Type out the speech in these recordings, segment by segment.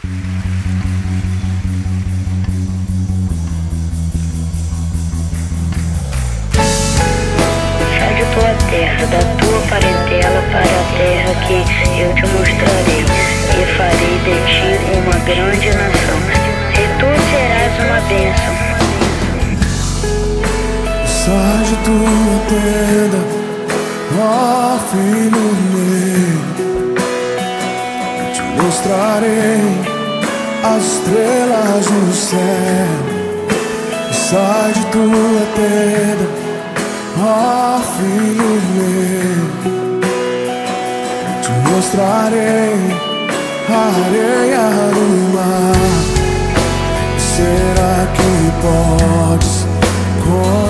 Sai de tua terra, da tua parentela para a terra que eu te mostrarei, e farei de ti uma grande nação, e tu serás uma bênção. Sai de tua tenda, ó filho meu, eu te mostrarei as estrelas no céu. Sai de tua tenda, ó filho meu, eu te mostrarei a areia do mar. Será que podes contar?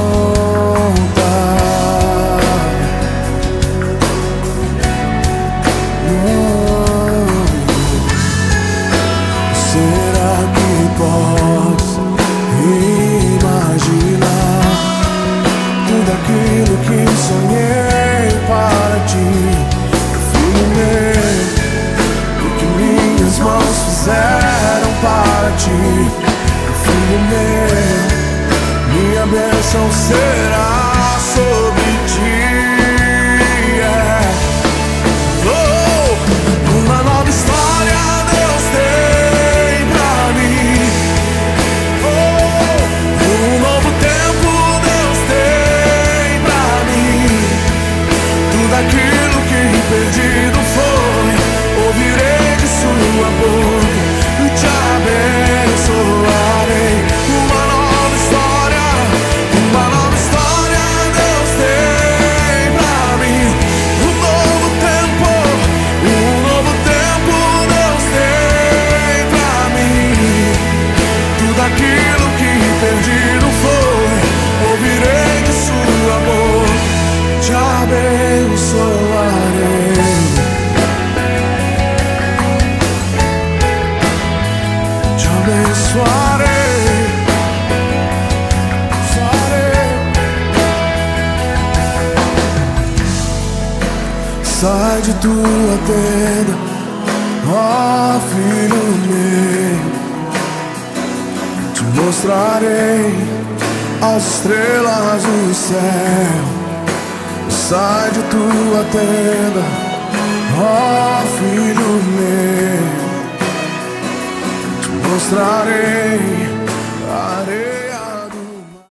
Será que podes imaginar tudo aquilo que sonhei para ti, filho meu? O que minhas mãos fizeram para ti, filho meu? Minha bênção será sobre ti. Oh, uma nova história Deus tem pra mim. Oh, um novo tempo Deus tem pra mim. Tudo aquilo que perdido foi, ouvirei de sua boca e te abençoarei. Uma nova história Deus tem pra mim. Um novo tempo Deus tem pra mim. Tudo aquilo que perdido foi, ouvirei de sua boca, te abençoarei. Te abençoarei. Sai de tua tenda, ó filho meu, te mostrarei as estrelas no céu. Sai de tua tenda, ó filho meu, te mostrarei a areia.